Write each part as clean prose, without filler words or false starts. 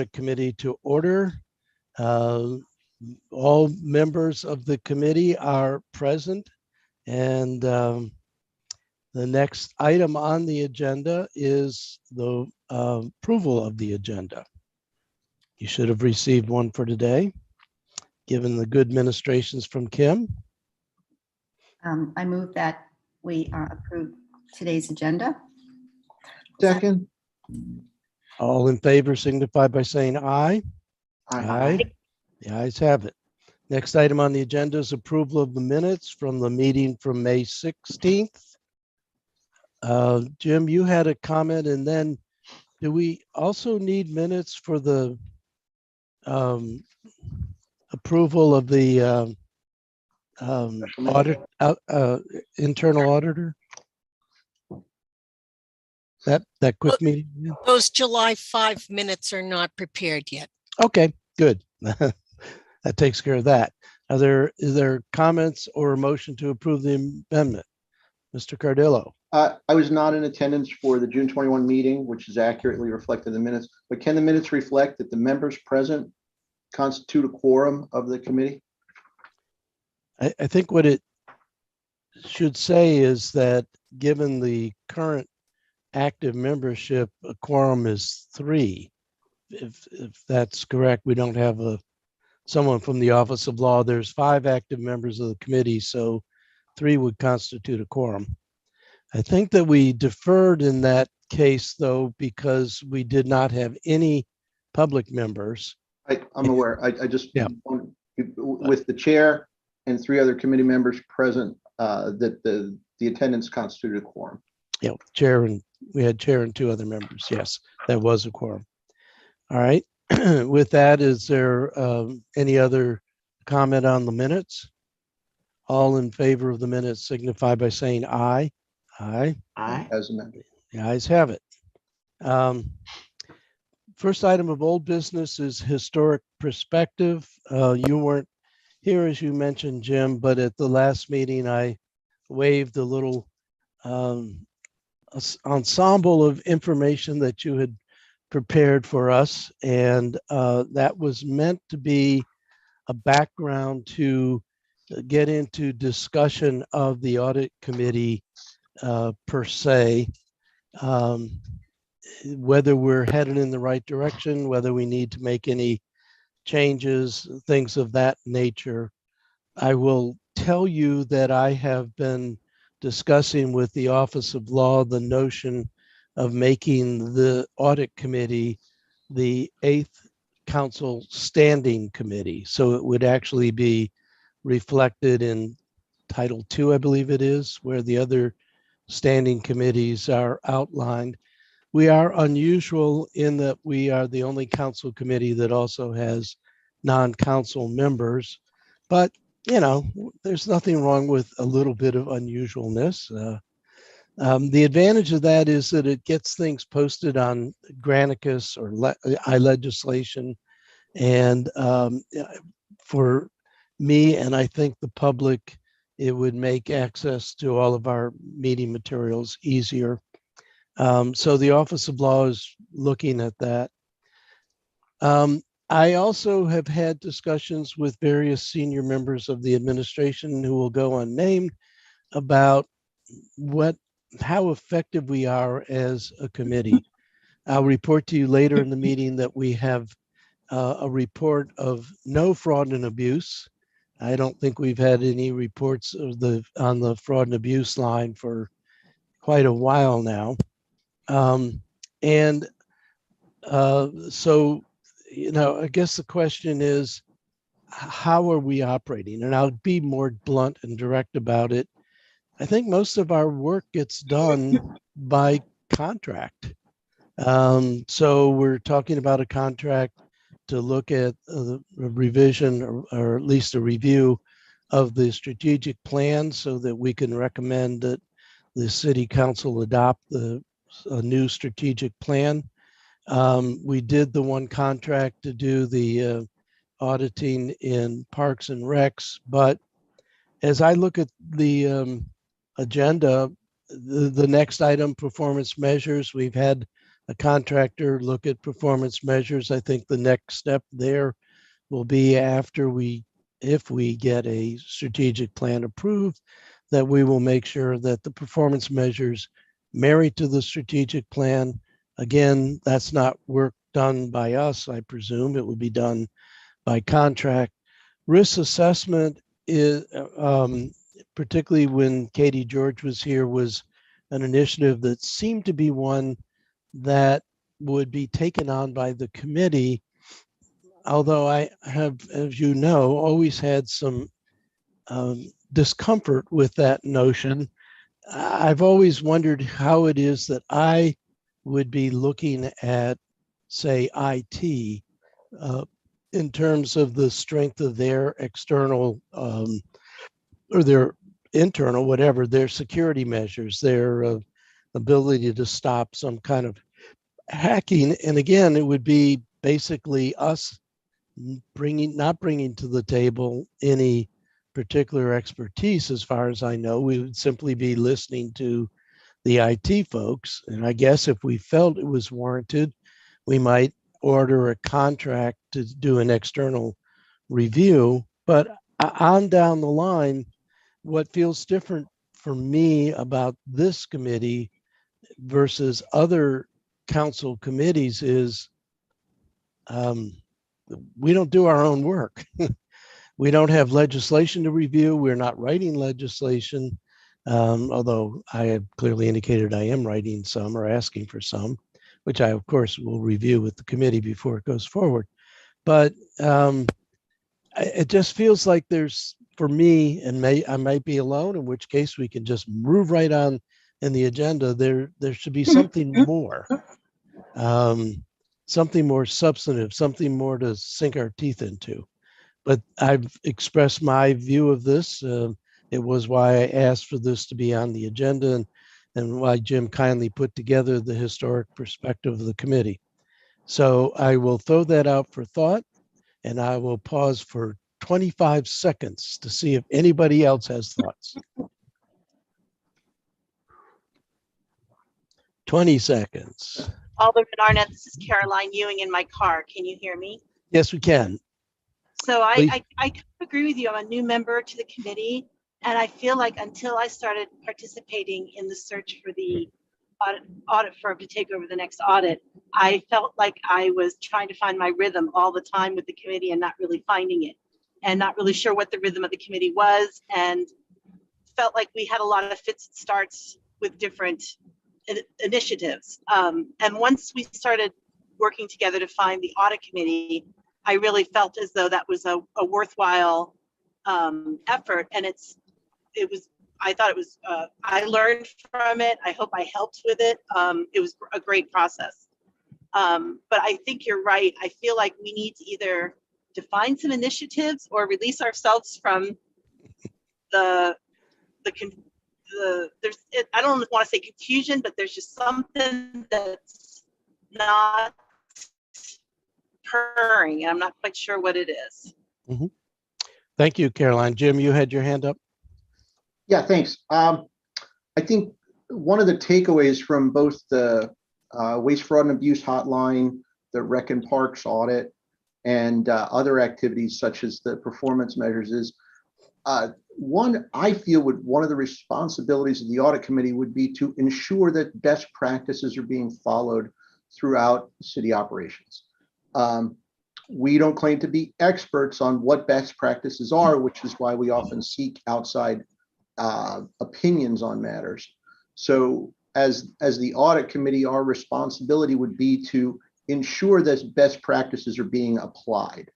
committee to order. All members of the committee are present, and the next item on the agenda is the approval of the agenda. You should have received one for today, given the good ministrations from Kim. I move that we approve today's agenda. Second. All in favor signify by saying aye. Aye. The ayes have it. Next item on the agenda is approval of the minutes from the meeting from May 16th. Jim, you had a comment, and then do we also need minutes for the approval of the audit, internal auditor? That quick meeting? Yeah. Those July 5 minutes are not prepared yet. Okay, good. That takes care of that. Is there comments or a motion to approve the amendment? Mr. Cardillo. I was not in attendance for the June 21 meeting, which is accurately reflected in the minutes, but can the minutes reflect that the members present constitute a quorum of the committee? I think what it should say is that given the current active membership, a quorum is 3. If that's correct, we don't have someone from the Office of Law. There's 5 active members of the committee, so 3 would constitute a quorum. I think that we deferred in that case, though, because we did not have any public members. I'm aware. I just, Yeah. with the chair and 3 other committee members present, that the attendance constituted a quorum. Yeah, we had chair and 2 other members. Yes, that was a quorum. All right. With that, is there any other comment on the minutes? All in favor of the minutes signify by saying aye. Aye. Aye. As amended. The ayes have it. First item of old business is historic perspective. You weren't here, as you mentioned, Jim, but at the last meeting, I waved a little ensemble of information that you had prepared for us, and that was meant to be a background to get into discussion of the audit committee per se, whether we're headed in the right direction, whether we need to make any changes, things of that nature. I will tell you that I have been discussing with the Office of Law the notion of making the audit committee the 8th council standing committee. So it would actually be reflected in Title II, I believe it is, where the other standing committees are outlined. We are unusual in that we are the only council committee that also has non-council members, but you know, there's nothing wrong with a little bit of unusualness. The advantage of that is that it gets things posted on Granicus or iLegislation, and for me, and I think the public, it would make access to all of our meeting materials easier. So the Office of Law is looking at that. I also have had discussions with various senior members of the administration who will go unnamed about how effective we are as a committee. I'll report to you later in the meeting that we have a report of no fraud and abuse. I don't think we've had any reports of on the fraud and abuse line for quite a while now. So, you know, I guess the question is, how are we operating? And I'll be more blunt and direct about it. I think most of our work gets done by contract. So we're talking about a contract to look at the revision or at least a review of the strategic plan so that we can recommend that the city council adopt a new strategic plan. We did the one contract to do the auditing in Parks and Recs, but as I look at the agenda, the next item, performance measures, we've had a contractor look at performance measures. I think the next step there will be after if we get a strategic plan approved, that we will make sure that the performance measures marry to the strategic plan. Again, that's not work done by us, I presume. It will be done by contract. Risk assessment is, particularly when Katie George was here, was an initiative that seemed to be one that would be taken on by the committee. Although I have, as you know, always had some discomfort with that notion. I've always wondered how it is that I would be looking at, say, IT in terms of the strength of their external or their internal, whatever, their security measures, their ability to stop some kind of hacking. And again, it would be basically us not bringing to the table any particular expertise. As far as I know, we would simply be listening to the IT folks. And I guess if we felt it was warranted, we might order a contract to do an external review. But on down the line, what feels different for me about this committee versus other council committees is we don't do our own work. We don't have legislation to review. We're not writing legislation, although I have clearly indicated I am writing some or asking for some, which I, of course, will review with the committee before it goes forward. But it just feels like there's, for me, and I might be alone, in which case we can just move right on in the agenda. There should be something more, something more substantive, something more to sink our teeth into. But I've expressed my view of this. It was why I asked for this to be on the agenda, and why Jim kindly put together the historic perspective of the committee. So I will throw that out for thought, and I will pause for 25 seconds to see if anybody else has thoughts. 20 seconds. Alderman Arnett, this is Caroline Ewing in my car. Can you hear me? Yes, we can. So Please. I agree with you. I'm a new member to the committee, and I feel like until I started participating in the search for the audit firm to take over the next audit, I felt like I was trying to find my rhythm all the time with the committee and not really finding it, and not really sure what the rhythm of the committee was, and felt like we had a lot of fits and starts with different initiatives. And once we started working together to find the audit committee, I really felt as though that was a worthwhile effort. And I thought it was, I learned from it. I hope I helped with it. It was a great process. But I think you're right. I feel like we need to either define some initiatives or release ourselves from I don't want to say confusion, but there's just something that's not purring, and I'm not quite sure what it is. Mm-hmm. Thank you, Caroline. Jim, you had your hand up. Yeah, thanks. I think one of the takeaways from both the Waste, Fraud, and Abuse Hotline, the Rec and Parks audit, and other activities such as the performance measures is one, I feel one of the responsibilities of the audit committee would be to ensure that best practices are being followed throughout city operations. We don't claim to be experts on what best practices are, which is why we often seek outside opinions on matters. So as the audit committee, our responsibility would be to ensure that best practices are being applied.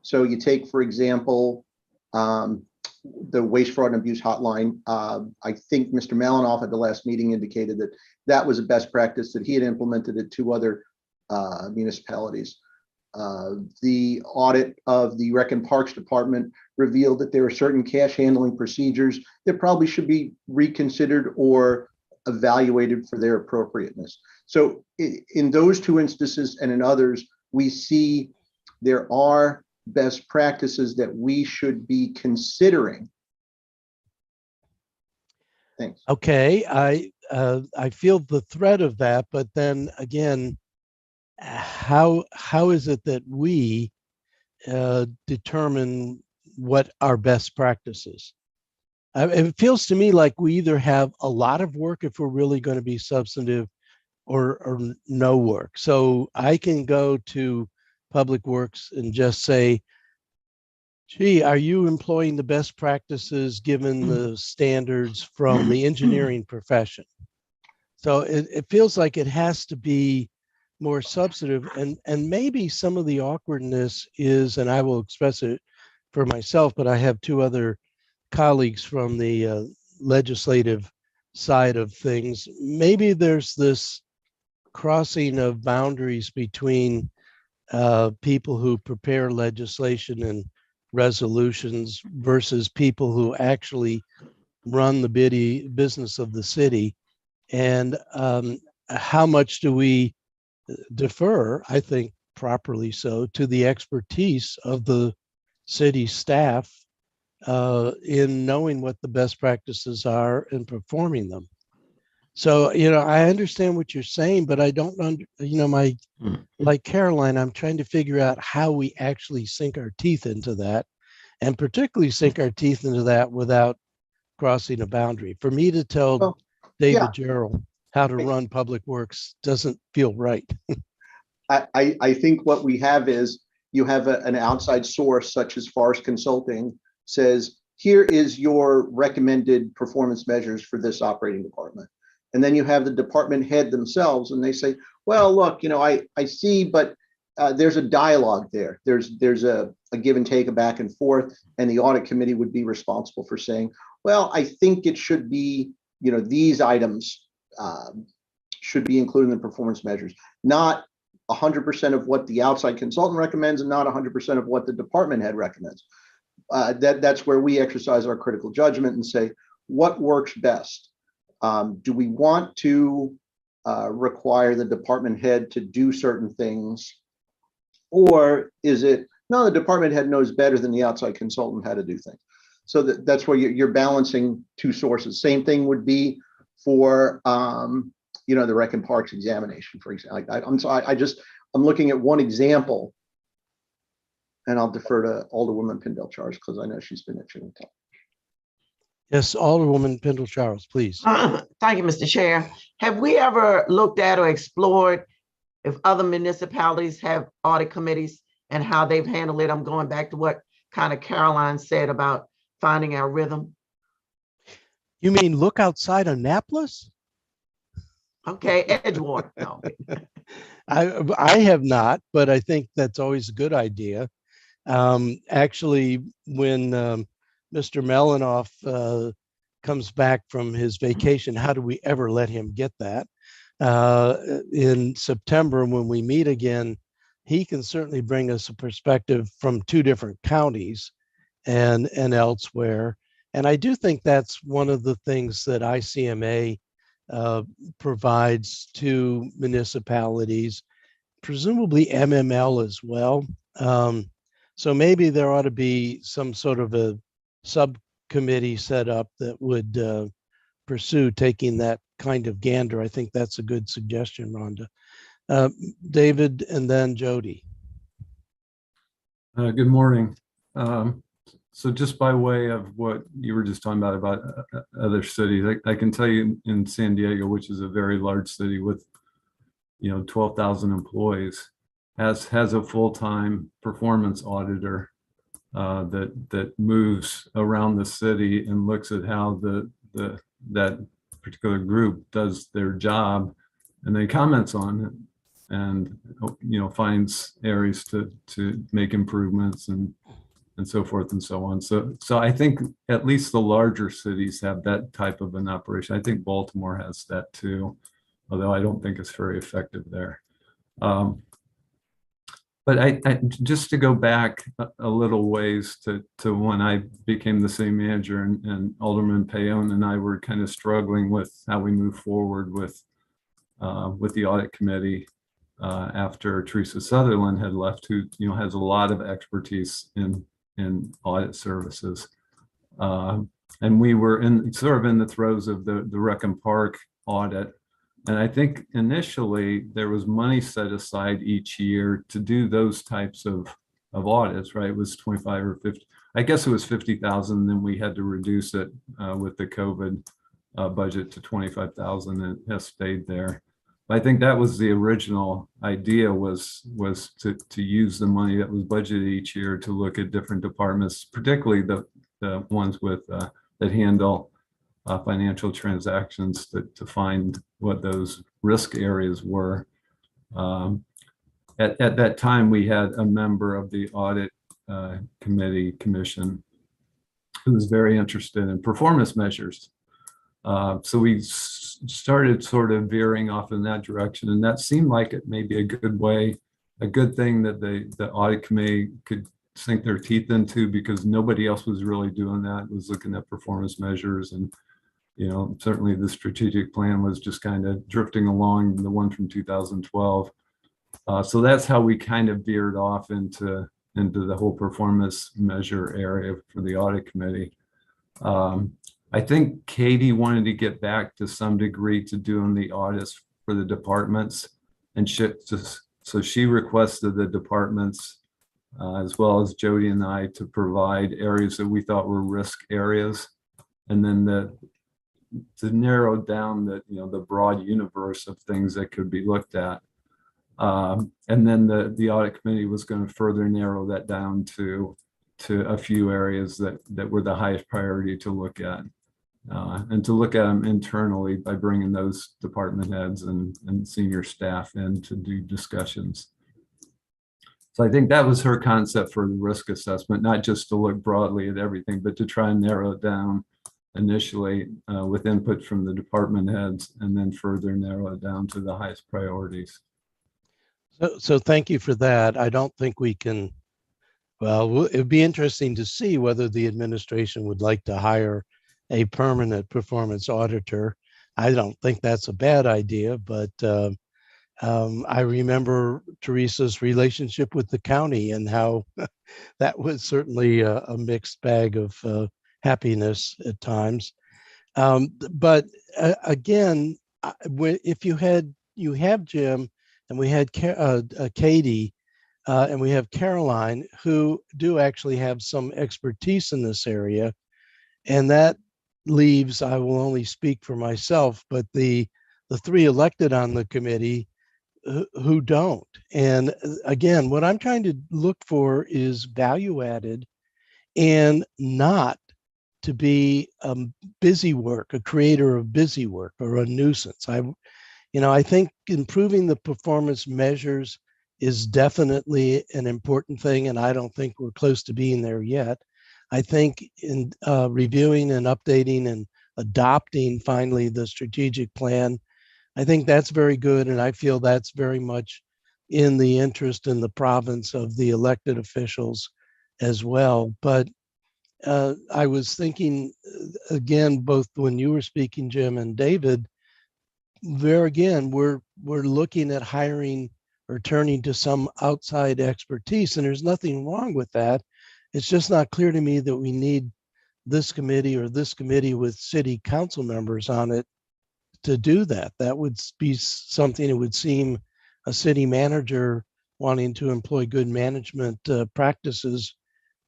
So you take, for example, the Waste, Fraud, and Abuse Hotline. I think Mr. Malinoff at the last meeting indicated that that was a best practice that he had implemented at 2 other municipalities. The audit of the Rec and Parks Department revealed that there are certain cash handling procedures that probably should be reconsidered or evaluated for their appropriateness. So in those 2 instances and in others, we see there are best practices that we should be considering. Thanks. Okay, I feel the threat of that, but then again, how is it that we determine what our best practices? It feels to me like we either have a lot of work if we're really going to be substantive, or no work. So I can go to Public Works and just say, gee, are you employing the best practices given the standards from the engineering profession? So it feels like it has to be more substantive, and maybe some of the awkwardness is, and I will express it for myself, but I have two other colleagues from the legislative side of things. Maybe there's this crossing of boundaries between people who prepare legislation and resolutions versus people who actually run the business of the city. And how much do we defer, I think properly so, to the expertise of the city staff in knowing what the best practices are and performing them. So, I understand what you're saying, but I don't, like Caroline, I'm trying to figure out how we actually sink our teeth into that, and particularly sink our teeth into that without crossing a boundary. For me to tell Well, David yeah. Gerald how to run Public Works doesn't feel right. I think what we have is you have an outside source such as Forest Consulting says, here is your recommended performance measures for this operating department. And then you have the department head themselves and they say, well, look, I see, but there's a dialogue there. There's a give and take, a back and forth, and the audit committee would be responsible for saying, well, I think it should be, these items should be included in the performance measures, not 100% of what the outside consultant recommends and not 100% of what the department head recommends. That's where we exercise our critical judgment and say, what works best? Do we want to require the department head to do certain things? Or is it, no, the department head knows better than the outside consultant how to do things. So that's where you're balancing two sources. Same thing would be for, the Rec and Parks examination, for example. I'm looking at one example, and I'll defer to Alderwoman Pindell-Charles because I know she's been itching to talk. Yes, Alderwoman Pindell-Charles, please. Thank you, Mr. Chair. Have we ever looked at or explored if other municipalities have audit committees and how they've handled it? I'm going back to what kind of Caroline said about finding our rhythm. You mean look outside Annapolis? Okay, Edgewater. No. I have not, but I think that's always a good idea. Actually, when Mr. Melanoff comes back from his vacation, how do we ever let him get that? In September, when we meet again, he can certainly bring us a perspective from two different counties and elsewhere. And I do think that's one of the things that ICMA provides to municipalities, presumably MML as well. So maybe there ought to be some sort of a subcommittee set up that would pursue taking that kind of gander. I think that's a good suggestion, Rhonda. David and then Jody. Good morning. So just by way of what you were just talking about other cities, I can tell you in San Diego, which is a very large city with 12,000 employees, has a full-time performance auditor that moves around the city and looks at how that particular group does their job, and then comments on it, and finds areas to make improvements and so forth and so on. So I think at least the larger cities have that type of an operation. I think Baltimore has that too, although I don't think it's very effective there. But I just to go back a little ways to when I became the city manager, and Alderman Payon and I were kind of struggling with how we move forward with the audit committee after Teresa Sutherland had left, who has a lot of expertise in audit services. And we were in the throes of the Rec and Park audit. And I think initially there was money set aside each year to do those types of audits, right? It was 25 or 50. I guess it was 50,000. Then we had to reduce it with the COVID budget to 25,000, and it has stayed there. But I think that was the original idea, was to use the money that was budgeted each year to look at different departments, particularly the ones with that handle financial transactions, to find what those risk areas were. At that time, we had a member of the audit commission who was very interested in performance measures. So we started sort of veering off in that direction, and that seemed like it may be a good way, a good thing that the audit committee could sink their teeth into, because nobody else was really doing that. It was looking at performance measures, and certainly the strategic plan was just kind of drifting along, the one from 2012. So that's how we kind of veered off into the whole performance measure area for the audit committee. I think Katie wanted to get back to some degree to doing the audits for the departments, and so she requested the departments, as well as Jody and I, to provide areas that we thought were risk areas, and then to narrow down the broad universe of things that could be looked at. And then the audit committee was going to further narrow that down to a few areas that were the highest priority to look at, and to look at them internally by bringing those department heads and senior staff in to do discussions. So I think that was her concept for the risk assessment, not just to look broadly at everything, but to try and narrow it down initially with input from the department heads, and then further narrow it down to the highest priorities. So thank you for that. I don't think we can, well, it'd be interesting to see whether the administration would like to hire a permanent performance auditor. I don't think that's a bad idea, but I remember Teresa's relationship with the county and how that was certainly a mixed bag of happiness at times. But again, if you have Jim, and we had Katie, and we have Caroline, who do actually have some expertise in this area. And that leaves, I will only speak for myself, but the three elected on the committee who don't. And again, what I'm trying to look for is value added, and not to be busy work, a creator of busy work or a nuisance. I think improving the performance measures is definitely an important thing, and I don't think we're close to being there yet. I think in reviewing and updating and adopting finally the strategic plan, I think that's very good, and I feel that's very much in the interest in the province of the elected officials as well. But I was thinking, again, both when you were speaking, Jim, and David, there again, we're looking at hiring or turning to some outside expertise, and there's nothing wrong with that. It's just not clear to me that we need this committee or this committee with city council members on it to do that. That would be something, it would seem, a city manager wanting to employ good management practices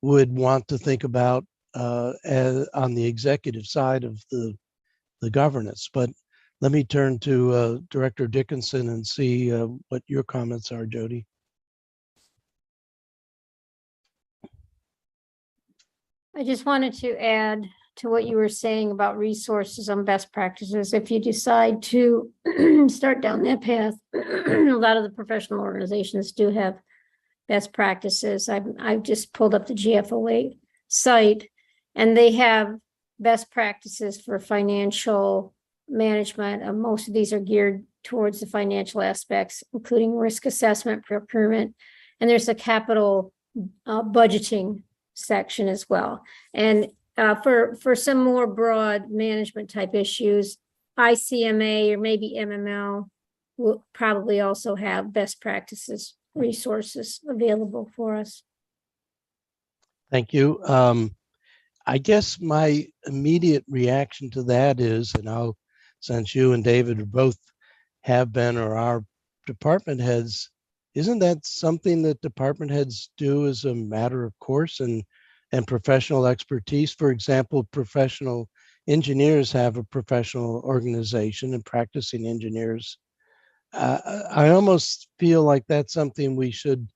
would want to think about on the executive side of the governance. But let me turn to Director Dickinson and see what your comments are, Jody. I just wanted to add to what you were saying about resources on best practices. If you decide to start down that path, a lot of the professional organizations do have best practices. I've just pulled up the GFOA site, and they have best practices for financial management. Most of these are geared towards the financial aspects, including risk assessment, procurement, and there's a capital budgeting section as well. And for some more broad management type issues, ICMA or maybe MML will probably also have best practices resources available for us. Thank you. I guess my immediate reaction to that is, and I'll since you and David are both have been or are department heads, isn't that something that department heads do as a matter of course and professional expertise? For example, professional engineers have a professional organization, and practicing engineers. I almost feel like that's something we should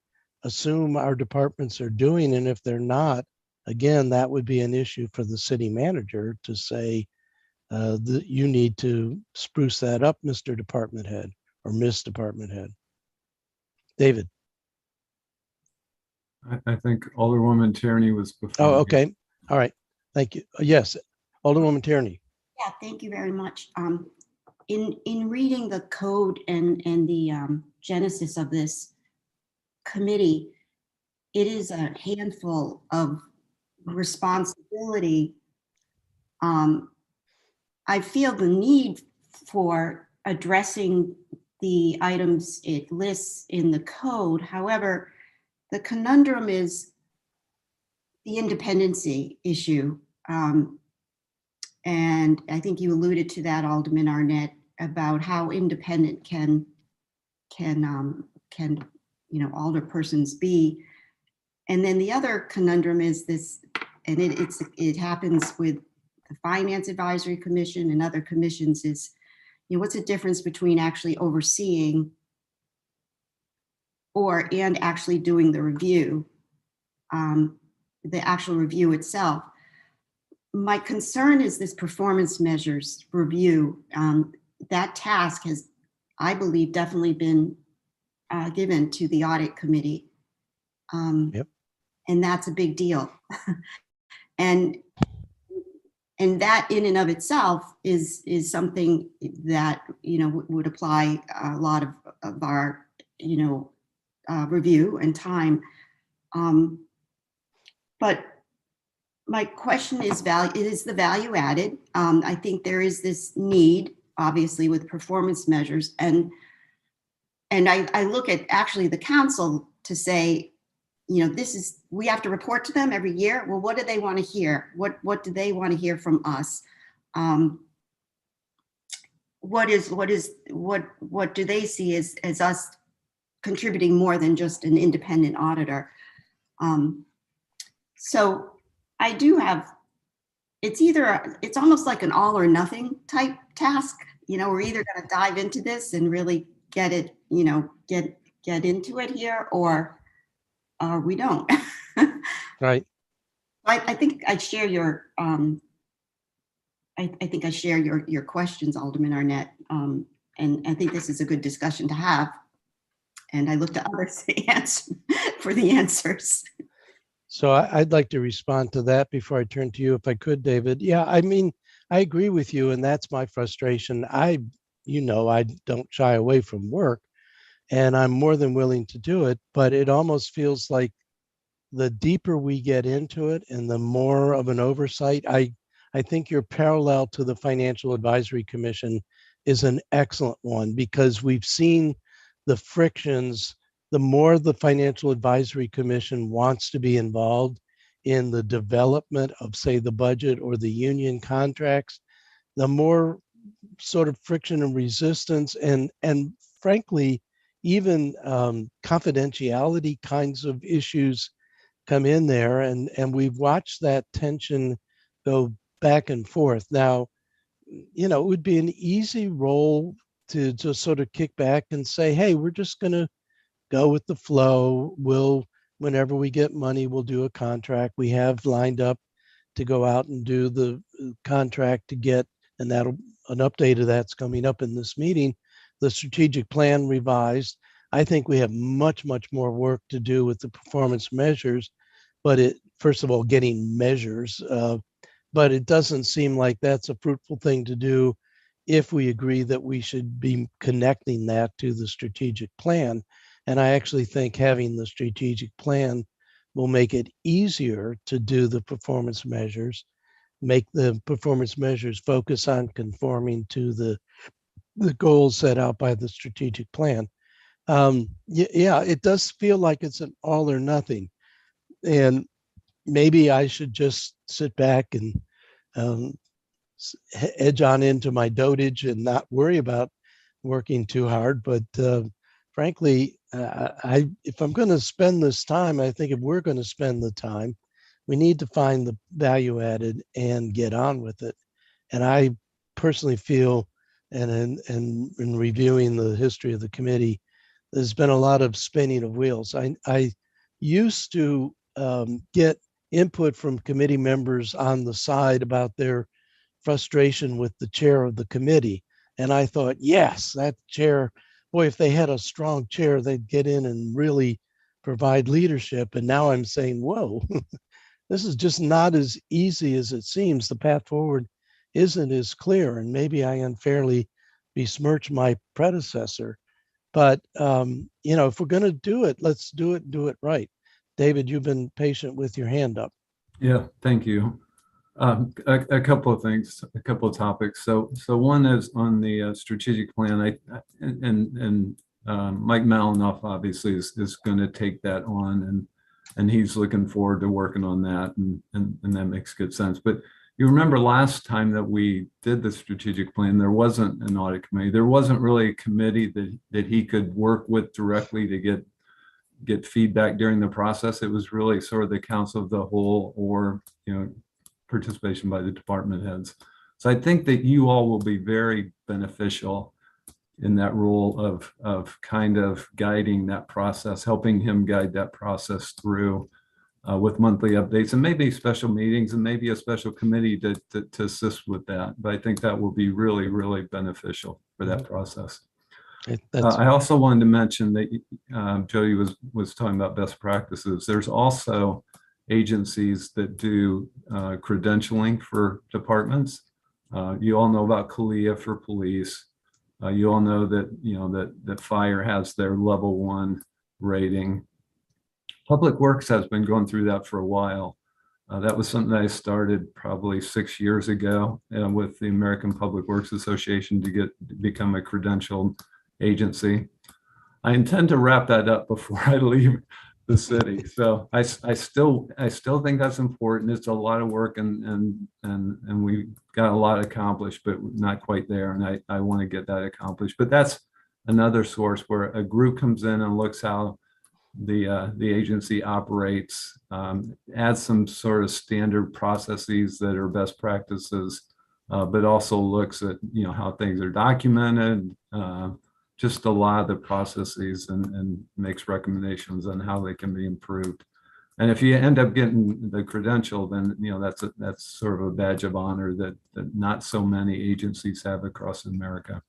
assume our departments are doing. And if they're not, again, that would be an issue for the city manager to say, that you need to spruce that up, Mr. Department Head or Miss Department Head. David. I think Alderwoman Tierney was before. Oh, me. okay. All right. Thank you. Yes, Alderwoman Tierney. Yeah, thank you very much. In reading the code and the genesis of this committee, it is a handful of responsibility. I feel the need for addressing the items it lists in the code. However, the conundrum is the independency issue. And I think you alluded to that, Alderman Arnett, about how independent can alderpersons be. And then the other conundrum is this, and it happens with the Finance Advisory Commission and other commissions, is, what's the difference between actually overseeing and actually doing the review, the actual review itself. My concern is this performance measures review. That task has, I believe, definitely been given to the audit committee. Yep. And that's a big deal. and that in and of itself is something that, would apply a lot of our, review and time. But my question is the value added. I think there is this need, obviously, with performance measures. And I look at actually the council to say, we have to report to them every year. Well, what do they want to hear? What do they want to hear from us? What do they see as us contributing more than just an independent auditor? So I do have, it's almost like an all or nothing type task. We're either going to dive into this and really get it, get into it here, or we don't. Right. I think I share your, I think I share your questions, Alderman Arnett. And I think this is a good discussion to have. And I look to others to answer for the answers. So I'd like to respond to that before I turn to you, if I could, David. Yeah, I mean, I agree with you, and that's my frustration. I don't shy away from work, and I'm more than willing to do it, but it almost feels like the deeper we get into it and the more of an oversight, I think your parallel to the Financial Advisory Commission is an excellent one, because we've seen the frictions. The more the Financial Advisory Commission wants to be involved in the development of, say, the budget or the union contracts, the more sort of friction and resistance and frankly, even confidentiality kinds of issues come in there. And we've watched that tension go back and forth. Now, it would be an easy role to just sort of kick back and say, hey, we're just going to go with the flow. Whenever we get money, we'll do a contract. We have lined up to go out and do the contract to get, and an update of that's coming up in this meeting, the strategic plan revised. I think we have much, much more work to do with the performance measures, but first of all, getting measures, but it doesn't seem like that's a fruitful thing to do if we agree that we should be connecting that to the strategic plan. And I actually think having the strategic plan will make it easier to do the performance measures, make the performance measures focus on conforming to the goals set out by the strategic plan. Yeah, it does feel like it's an all or nothing. And maybe I should just sit back and edge on into my dotage and not worry about working too hard. But frankly, if I'm going to spend this time, I think if we're going to spend the time, we need to find the value added and get on with it. And I personally feel, and in reviewing the history of the committee, there's been a lot of spinning of wheels. I used to get input from committee members on the side about their frustration with the chair of the committee. And I thought, yes, that chair, boy, if they had a strong chair, they'd get in and really provide leadership. And now I'm saying, whoa, this is just not as easy as it seems. The path forward isn't as clear. And maybe I unfairly besmirch my predecessor. But, if we're going to do it, let's do it and do it right. David, you've been patient with your hand up. Yeah, thank you. A couple of things, a couple of topics. So one is on the strategic plan. Mike Malinoff obviously is going to take that on, and he's looking forward to working on that, and that makes good sense. But you remember last time that we did the strategic plan, there wasn't an audit committee. There wasn't really a committee that he could work with directly to get feedback during the process. It was really sort of the council of the whole, or participation by the department heads. So I think that you all will be very beneficial in that role of kind of guiding that process, helping him guide that process through with monthly updates and maybe special meetings and maybe a special committee to assist with that. But I think that will be really, really beneficial for that process. I also wanted to mention that Jody was talking about best practices. There's also agencies that do credentialing for departments. You all know about CALIA for police. You all know that that fire has their level 1 rating. Public Works has been going through that for a while. That was something that I started probably 6 years ago with the American Public Works Association to become a credentialed agency. I intend to wrap that up before I leave the city. So I still think that's important. It's a lot of work, and we got a lot accomplished, but not quite there. And I want to get that accomplished. But that's another source where a group comes in and looks how the agency operates, adds some sort of standard processes that are best practices, but also looks at how things are documented, just a lot of the processes, and makes recommendations on how they can be improved. And if you end up getting the credential, then that's sort of a badge of honor that not so many agencies have across America.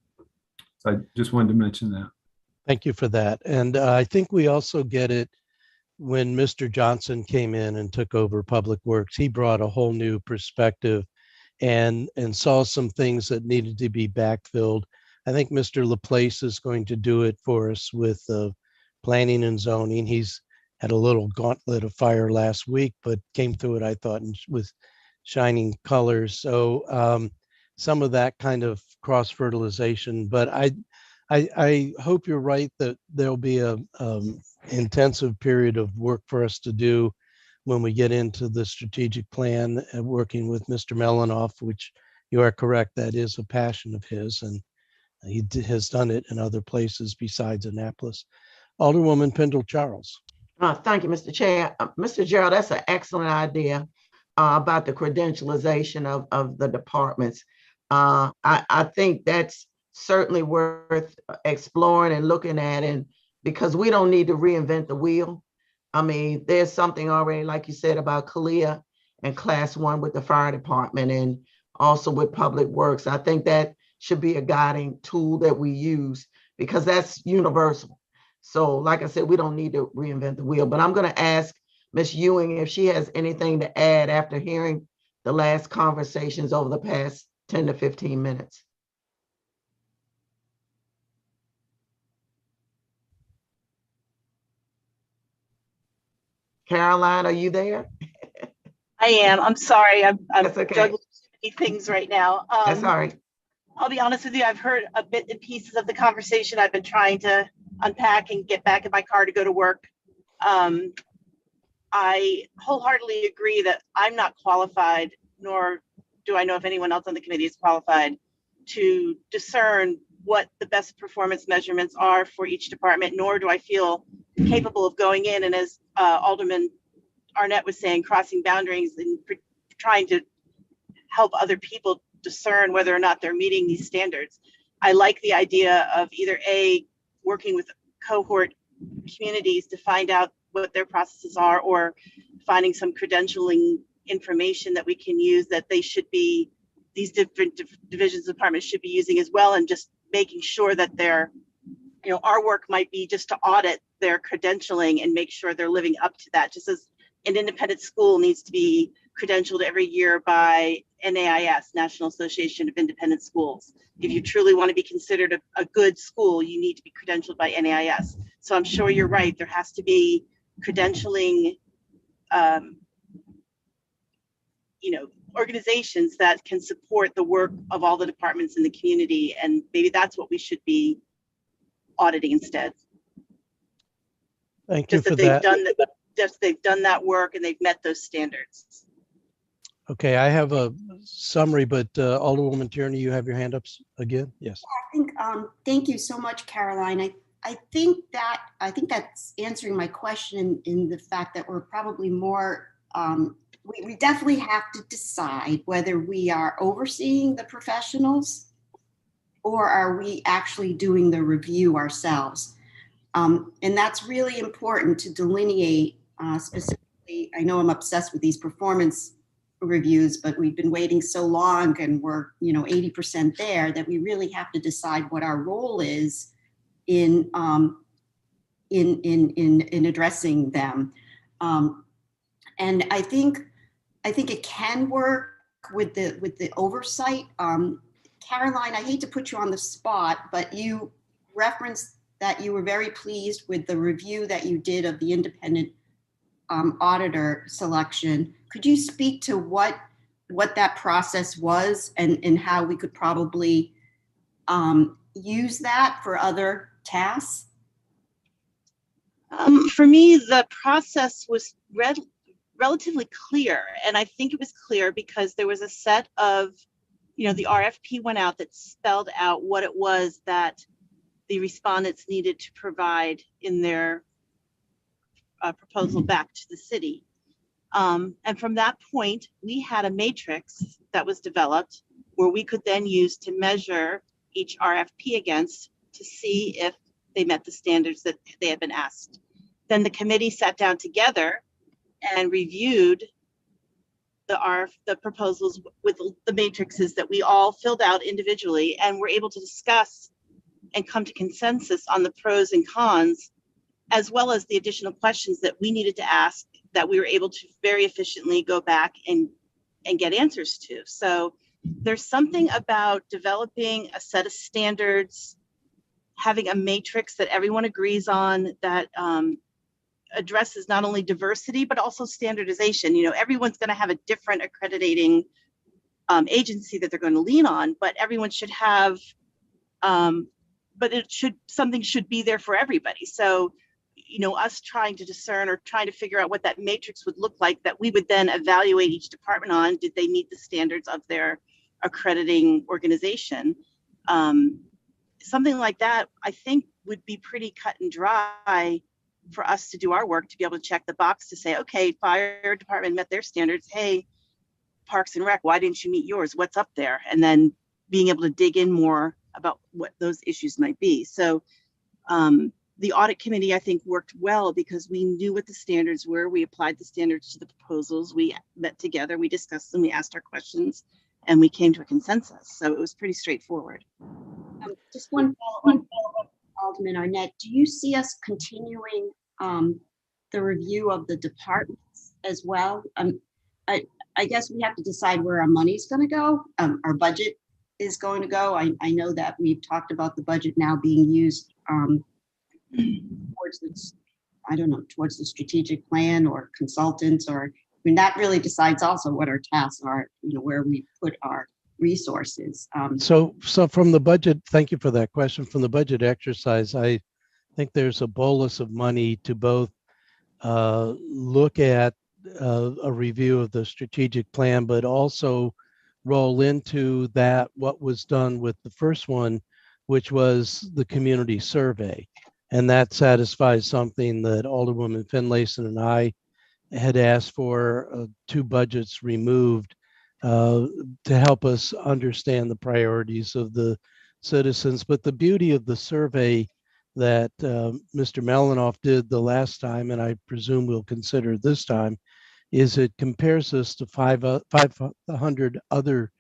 So I just wanted to mention that. Thank you for that. And I think we also get it when Mr. Johnson came in and took over Public Works. He brought a whole new perspective and saw some things that needed to be backfilled. I think Mr. Laplace is going to do it for us with planning and zoning. He's had a little gauntlet of fire last week, but came through it, I thought, with shining colors. So some of that kind of cross-fertilization. But I hope you're right that there'll be a intensive period of work for us to do when we get into the strategic plan and working with Mr. Melanoff, which you are correct, that is a passion of his, and he has done it in other places besides Annapolis. Alderwoman Pendle Charles. Thank you, Mr. Chair. Mr. Gerald, that's an excellent idea about the credentialization of the departments. I think that's certainly worth exploring and looking at, and because we don't need to reinvent the wheel. I mean, there's something already, like you said, about CALIA and Class 1 with the fire department and also with Public Works. I think that should be a guiding tool that we use because that's universal. So like I said, we don't need to reinvent the wheel, but I'm going to ask Ms. Ewing if she has anything to add after hearing the last conversations over the past 10 to 15 minutes. Caroline, are you there? I am. I'm sorry. I'm That's okay. juggling too many things right now. That's all right. I'll be honest with you. I've heard a bit and pieces of the conversation. I've been trying to unpack and get back in my car to go to work. I wholeheartedly agree that I'm not qualified, nor do I know if anyone else on the committee is qualified to discern what the best performance measurements are for each department, nor do I feel capable of going in and, as Alderman Arnett was saying, crossing boundaries and trying to help other people discern whether or not they're meeting these standards. I like the idea of either working with cohort communities to find out what their processes are, or finding some credentialing information that we can use that they should be, these different divisions, departments should be using as well, and just making sure that they're, our work might be just to audit their credentialing and make sure they're living up to that, just as an independent school needs to be credentialed every year by NAIS, National Association of Independent Schools. If you truly want to be considered a good school, you need to be credentialed by NAIS. So I'm sure you're right. There has to be credentialing, organizations that can support the work of all the departments in the community. And maybe that's what we should be auditing instead. Thank you Just for that that. they've done that work and they've met those standards. Okay, I have a summary, but Alderwoman Tierney, you have your hand up again? Yes. I think, thank you so much, Caroline. I think that's answering my question in the fact that we're probably more, we definitely have to decide whether we are overseeing the professionals or are we actually doing the review ourselves. And that's really important to delineate specifically. I know I'm obsessed with these performance reviews, but we've been waiting so long and we're 80% there that we really have to decide what our role is in addressing them. And I think it can work with the oversight. Caroline, I hate to put you on the spot, but you referenced that you were very pleased with the review that you did of the independent auditor selection. Could you speak to what that process was and how we could probably use that for other tasks? For me, the process was relatively clear. And I think it was clear because there was a set of, the RFP went out that spelled out what it was that the respondents needed to provide in their proposal back to the city. And from that point, we had a matrix that was developed where we could then use to measure each RFP against to see if they met the standards that they had been asked. Then the committee sat down together and reviewed the proposals with the matrices that we all filled out individually, and were able to discuss and come to consensus on the pros and cons, as well as the additional questions that we needed to ask that we were able to very efficiently go back and get answers to. So there's something about developing a set of standards, having a matrix that everyone agrees on that addresses not only diversity, but also standardization. Everyone's going to have a different accrediting agency that they're going to lean on, but everyone should have, something should be there for everybody. So, us trying to discern or trying to figure out what that matrix would look like, that we would then evaluate each department on, did they meet the standards of their accrediting organization? Something like that, I think, would be pretty cut and dry for us to do our work, to be able to check the box to say, okay, fire department met their standards. Hey, Parks and Rec, why didn't you meet yours? What's up there? And then being able to dig in more about what those issues might be. So the audit committee, I think, worked well because we knew what the standards were. We applied the standards to the proposals. We met together, we discussed them, we asked our questions, and we came to a consensus. So it was pretty straightforward. Just one follow-up, Alderman Arnett. Do you see us continuing the review of the departments as well? I guess we have to decide where our money's going to go. Our budget is going to go. I know that we've talked about the budget now being used towards the strategic plan or consultants, or that really decides also what our tasks are, where we put our resources. So from the budget, thank you for that question. From the budget exercise, I think there's a bolus of money to both look at a review of the strategic plan, but also roll into that what was done with the first one, which was the community survey. And that satisfies something that Alderwoman Finlayson and I had asked for, 2 budgets removed, to help us understand the priorities of the citizens. But the beauty of the survey that Mr. Melanoff did the last time, and I presume we'll consider this time, is it compares us to 500 other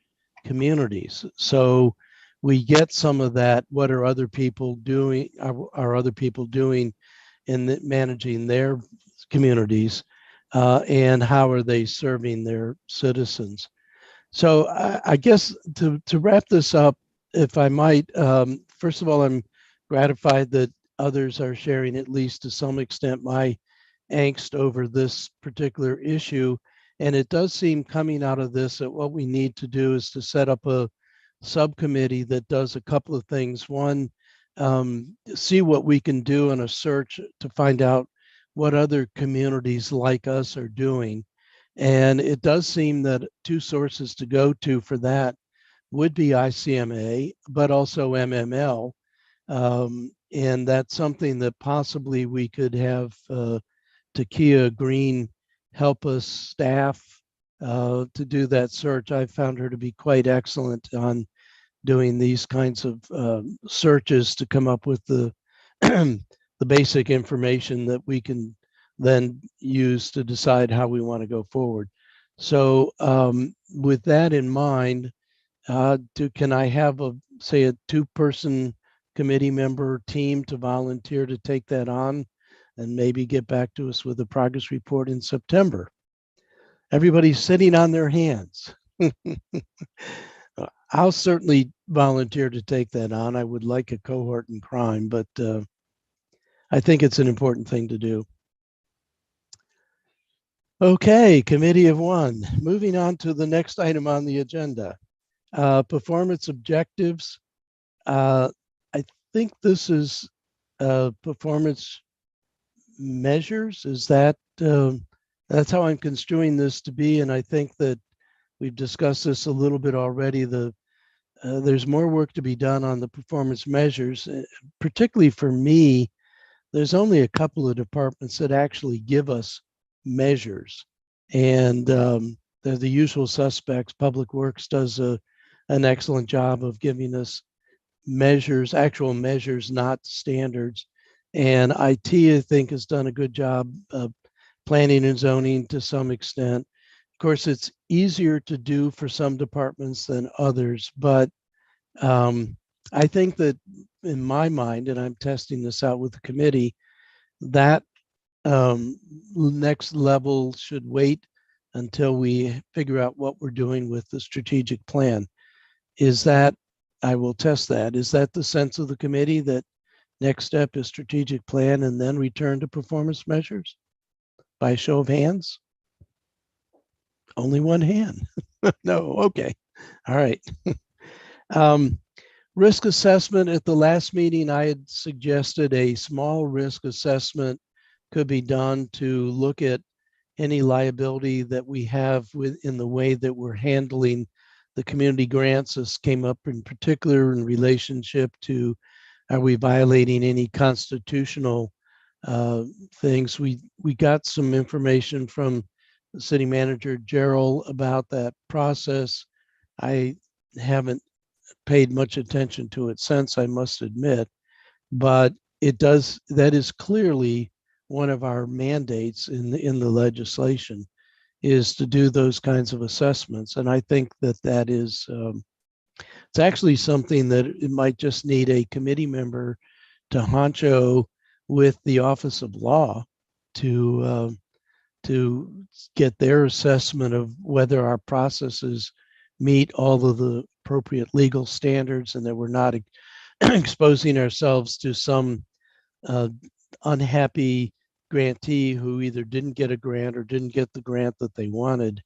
communities. So we get some of that. What are other people doing? Are other people doing in managing their communities? And how are they serving their citizens? So I guess to wrap this up, if I might, first of all, I'm gratified that others are sharing, at least to some extent, my angst over this particular issue. And it does seem, coming out of this, that what we need to do is to set up a subcommittee that does a couple of things. One, see what we can do in a search to find out what other communities like us are doing. And it does seem that 2 sources to go to for that would be ICMA, but also MML. And that's something that possibly we could have Takia Green help us staff to do that search. I found her to be quite excellent on doing these kinds of searches to come up with the the basic information that we can then use to decide how we want to go forward. So with that in mind, can I have say a 2-person committee member team to volunteer to take that on and maybe get back to us with a progress report in September? Everybody's sitting on their hands. I'll certainly volunteer to take that on. I would like a cohort in crime, but I think it's an important thing to do. Okay, committee of 1. Moving on to the next item on the agenda. Performance objectives. I think this is performance measures. Is that, that's how I'm construing this to be. And I think that we've discussed this a little bit already. There's more work to be done on the performance measures, particularly for me. There's only a couple of departments that actually give us measures, and they're the usual suspects. Public Works does an excellent job of giving us measures, actual measures, not standards. And IT, I think, has done a good job of planning and zoning to some extent. Of course, it's easier to do for some departments than others, but I think that in my mind, and I'm testing this out with the committee, that next level should wait until we figure out what we're doing with the strategic plan. Is that, I will test that. Is that the sense of the committee, that next step is strategic plan and then return to performance measures? By show of hands? Only one hand. No, okay. All right. Risk assessment. At the last meeting, I had suggested a small risk assessment could be done to look at any liability that we have in the way that we're handling the community grants. This came up in particular in relationship to, are we violating any constitutional things? We got some information from the city manager, Gerald, about that process. I haven't paid much attention to it since, I must admit, but it does, that is clearly one of our mandates in the legislation, is to do those kinds of assessments. And I think that that is, it's actually something that it might just need a committee member to honcho with the Office of Law to get their assessment of whether our processes meet all of the appropriate legal standards and that we're not exposing ourselves to some unhappy grantee who either didn't get a grant or didn't get the grant that they wanted.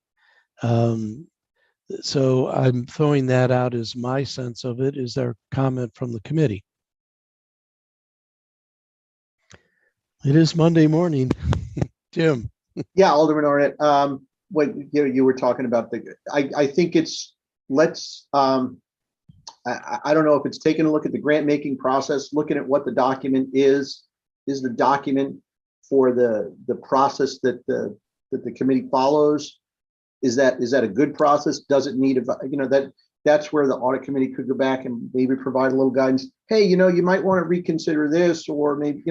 So I'm throwing that out as my sense of it. Is there a comment from the committee? It is Monday morning. Jim. Yeah, Alderman Arnett. What you were talking about, I think it's let's, I don't know if it's taking a look at the grant making process, looking at what the document is the document for the process that the committee follows. Is that a good process? Does it need that's where the audit committee could go back and maybe provide a little guidance. Hey, you might want to reconsider this, or maybe,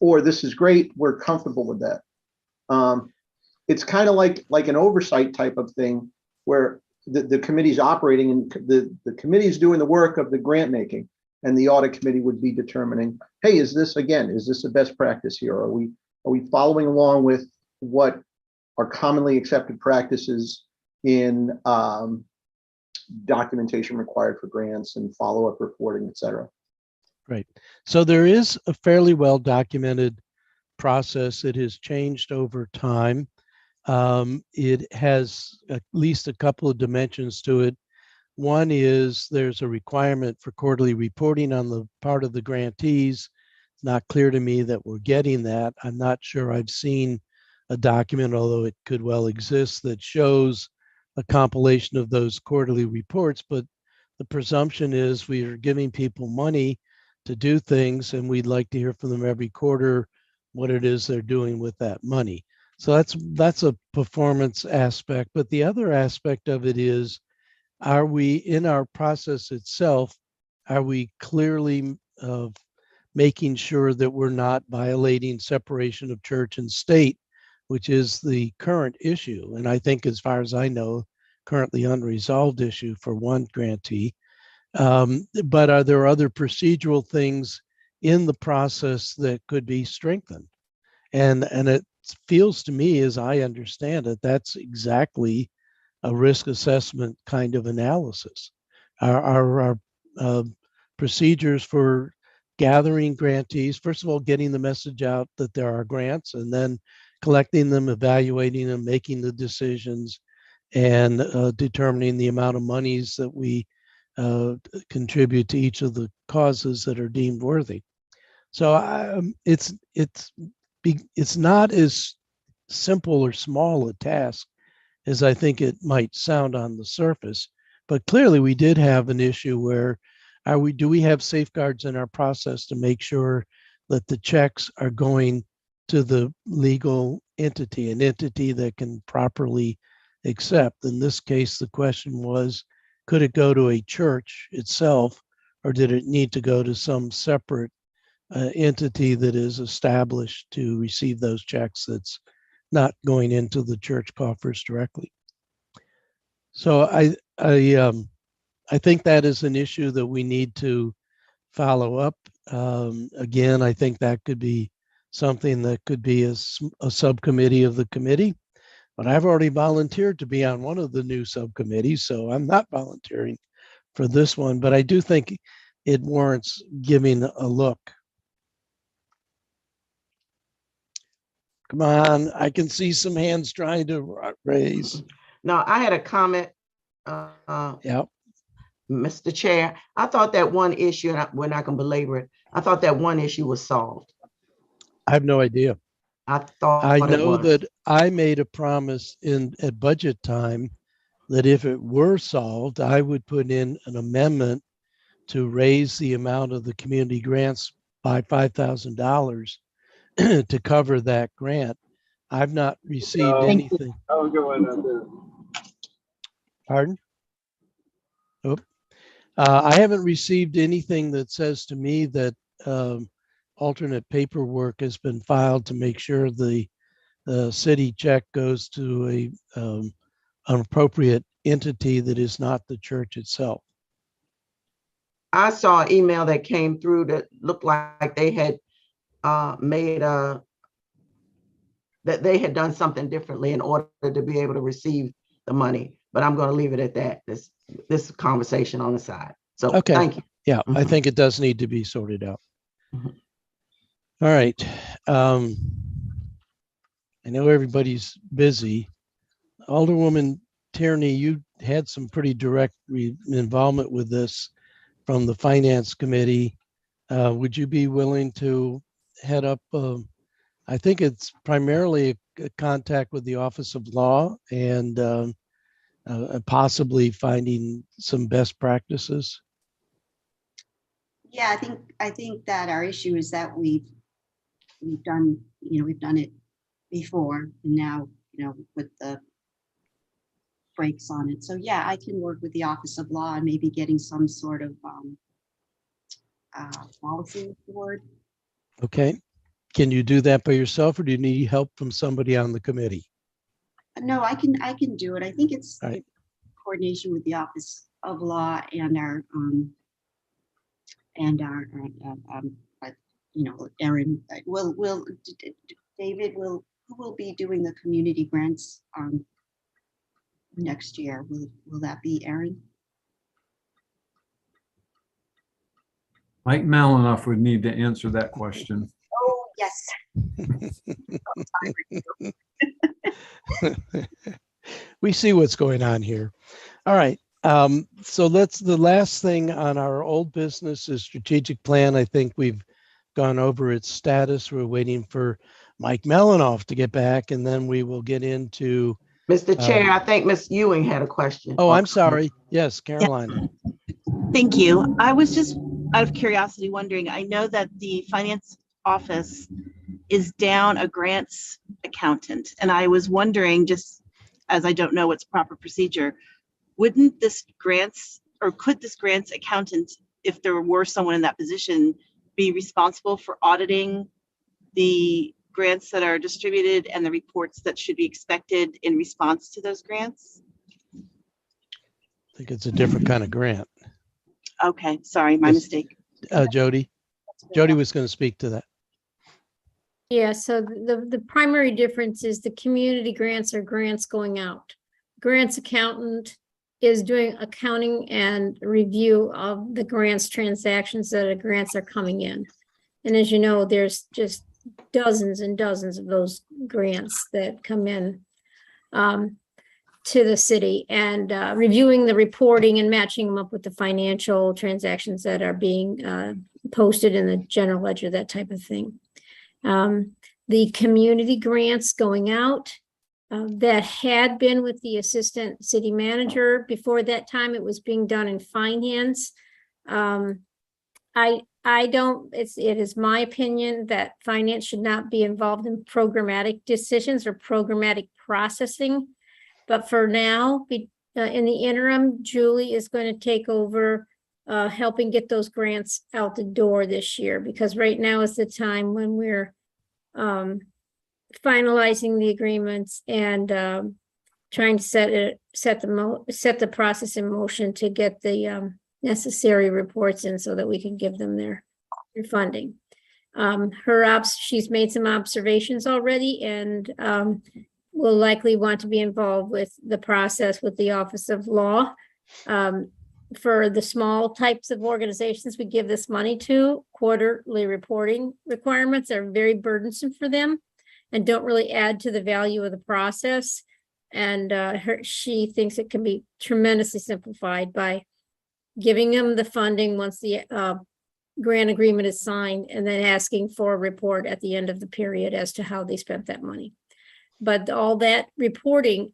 or this is great. We're comfortable with that. It's kind of like an oversight type of thing where the committee's operating and the committee's doing the work of the grant making, and the audit committee would be determining, hey, is this a best practice here? Are we following along with what are commonly accepted practices in documentation required for grants and follow-up reporting, et cetera? Right. So there is a fairly well documented process. It has changed over time. It has at least a couple of dimensions to it. One is there's a requirement for quarterly reporting on the part of the grantees. It's not clear to me that we're getting that. I'm not sure I've seen a document, although it could well exist, that shows a compilation of those quarterly reports. But the presumption is we are giving people money to do things, and we'd like to hear from them every quarter what it is they're doing with that money. So that's a performance aspect. But the other aspect of it is, are we in our process itself, are we clearly making sure that we're not violating separation of church and state, which is the current issue? And I think, as far as I know, currently unresolved issue for one grantee. But are there other procedural things in the process that could be strengthened? And it feels to me, as I understand it, that's exactly a risk assessment kind of analysis. Our procedures for gathering grantees, first of all, getting the message out that there are grants, and then collecting them, evaluating them, making the decisions, and determining the amount of monies that we contribute to each of the causes that are deemed worthy. So it's not as simple or small a task as I think it might sound on the surface. But clearly we did have an issue where do we have safeguards in our process to make sure that the checks are going to the legal entity, an entity that can properly accept? In this case, the question was, could it go to a church itself, or did it need to go to some separate entity that is established to receive those checks that's not going into the church coffers directly? So I think that is an issue that we need to follow up. Again, I think that could be something that could be a subcommittee of the committee, but I've already volunteered to be on one of the new subcommittees, so I'm not volunteering for this one, but I do think it warrants giving a look. Come on, I can see some hands trying to raise. No, I had a comment. Yeah. Mr. Chair, I thought that one issue, and we're not going to belabor it, I thought that one issue was solved. I have no idea. I thought I it know was. that I made a promise at budget time that if it were solved, I would put in an amendment to raise the amount of the community grants by $5,000 to cover that grant. I've not received anything. Pardon? Oh. I haven't received anything that says to me that alternate paperwork has been filed to make sure the city check goes to an appropriate entity that is not the church itself. I saw an email that came through that looked like they had that they had done something differently in order to be able to receive the money. But I'm going to leave it at that. This conversation on the side. So okay. Thank you. Yeah, I think it does need to be sorted out. All right. I know everybody's busy. Alderwoman Tierney, you had some pretty direct involvement with this from the Finance Committee. Would you be willing to head up? I think it's primarily a contact with the Office of Law and possibly finding some best practices? Yeah, I think that our issue is that we've done, we've done it before, and now, with the brakes on it. So yeah, I can work with the Office of Law and maybe getting some sort of policy word. Okay. Can you do that by yourself, or do you need help from somebody on the committee? No, I can do it. I think it's All right. coordination with the Office of Law and our Erin David who will be doing the community grants next year. Will that be Erin? Mike Malinoff would need to answer that question. Oh, yes. We see what's going on here. All right. So the last thing on our old business is strategic plan. I think we've gone over its status. We're waiting for Mike Malinoff to get back, and then we will get into. Mr. Chair, I think Ms. Ewing had a question. Oh, I'm sorry. Yes, Carolina. Thank you. I was just out of curiosity wondering, I know that the finance office is down a grants accountant, and I was wondering, just as I don't know what's proper procedure, wouldn't this grants, or could this grants accountant, if there were someone in that position, be responsible for auditing the grants that are distributed and the reports that should be expected in response to those grants? I think it's a different kind of grant. Okay, sorry, my Yes. mistake. Jody was going to speak to that. Yeah, so the primary difference is the community grants are grants going out. Grants accountant is doing accounting and review of the grants transactions that the grants are coming in. And as you know, there's just dozens and dozens of those grants that come in to the city, and reviewing the reporting and matching them up with the financial transactions that are being posted in the general ledger, that type of thing. The community grants going out that had been with the assistant city manager. Before that time, it was being done in finance. It is my opinion that finance should not be involved in programmatic decisions or programmatic processing. But for now, in the interim, Julie is going to take over helping get those grants out the door this year, because right now is the time when we're finalizing the agreements and trying to set the process in motion to get the necessary reports in so that we can give them their funding. She's made some observations already, and will likely want to be involved with the process with the Office of Law. For the small types of organizations we give this money to, quarterly reporting requirements are very burdensome for them and don't really add to the value of the process. And she thinks it can be tremendously simplified by giving them the funding once the grant agreement is signed, and then asking for a report at the end of the period as to how they spent that money. But all that reporting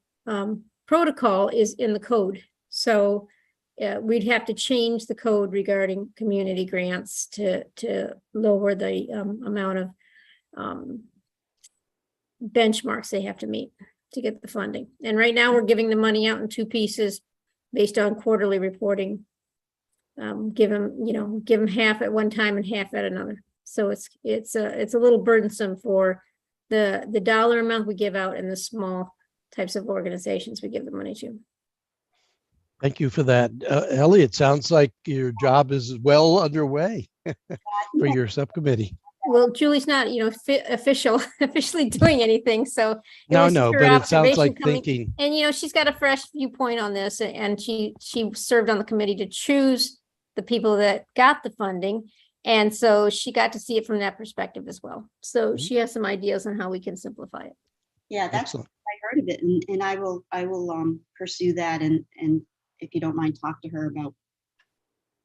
protocol is in the code. So we'd have to change the code regarding community grants to lower the amount of benchmarks they have to meet to get the funding. And right now we're giving the money out in two pieces based on quarterly reporting. Give them half at one time and half at another. So it's a little burdensome for the dollar amount we give out and the small types of organizations we give the money to. Thank you for that. Ellie, it sounds like your job is well underway for your subcommittee. Well, Julie's not, officially doing anything, so. No, but it sounds like thinking. And, she's got a fresh viewpoint on this, and she served on the committee to choose the people that got the funding. And so she got to see it from that perspective as well. So she has some ideas on how we can simplify it. Yeah, that's Excellent. I heard of it, and I will pursue that, and if you don't mind, talk to her about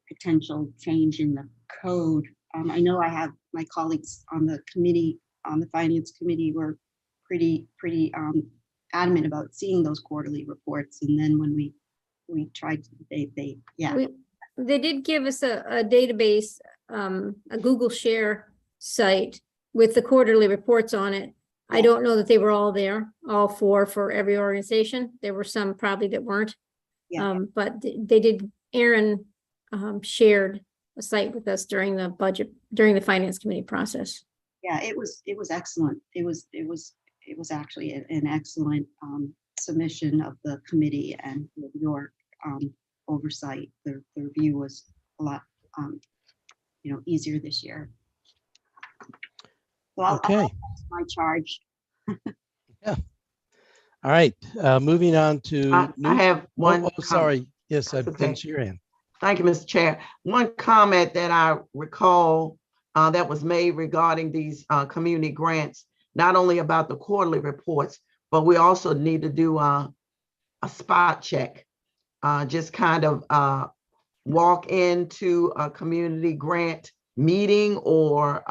potential change in the code. I know I have my colleagues on the committee, on the finance committee, were pretty adamant about seeing those quarterly reports. And then when we tried to, yeah. They did give us a database, a Google Share site with the quarterly reports on it. I don't know that they were all there, all four for every organization. There were some probably that weren't. Yeah. But they did, Aaron shared a site with us during the finance committee process. Yeah, it was excellent. It was actually an excellent submission of the committee, and with your oversight, the review was a lot easier this year. So Okay. that's my charge. Yeah. All right. Moving on to. I have one. Sorry. Yes, That's I've okay. been your hand. Thank you, Mr. Chair. One comment that I recall that was made regarding these community grants, not only about the quarterly reports, but we also need to do a spot check. Just kind of walk into a community grant meeting or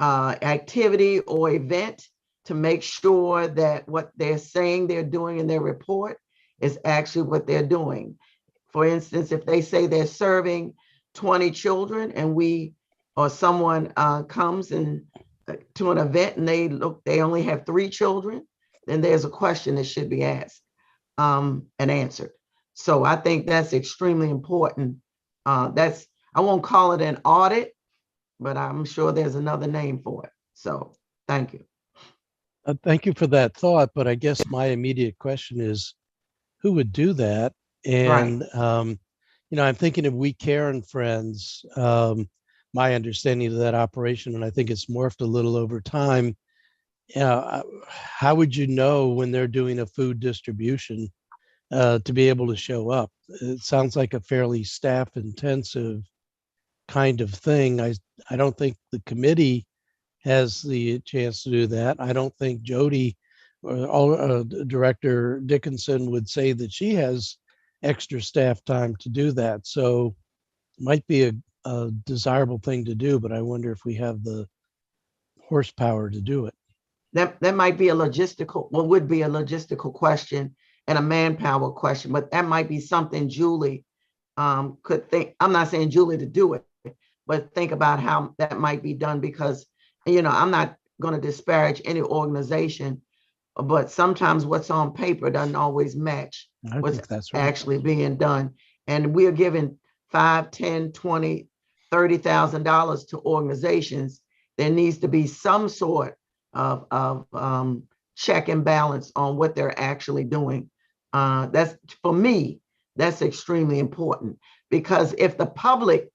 activity or event to make sure that what they're saying they're doing in their report is actually what they're doing. For instance, if they say they're serving 20 children and someone comes and to an event and they only have 3 children, then there's a question that should be asked and answered. So I think that's extremely important. I won't call it an audit, but I'm sure there's another name for it. So thank you. Thank you for that thought, but I guess my immediate question is, who would do that? And, I'm thinking of We Care and Friends, my understanding of that operation, and I think it's morphed a little over time. How would you know when they're doing a food distribution to be able to show up? It sounds like a fairly staff intensive kind of thing. I don't think the committee has the chance to do that. I don't think Jody or Director Dickinson would say that she has extra staff time to do that. So it might be a desirable thing to do, but I wonder if we have the horsepower to do it. That might be would be a logistical question and a manpower question, but that might be something Julie could think. I'm not saying Julie to do it, but think about how that might be done, because, I'm not going to disparage any organization, but sometimes what's on paper doesn't always match what's actually being done. And we're giving $5, $10, $20, $30,000 to organizations. There needs to be some sort of check and balance on what they're actually doing. That's, for me, that's extremely important, because if the public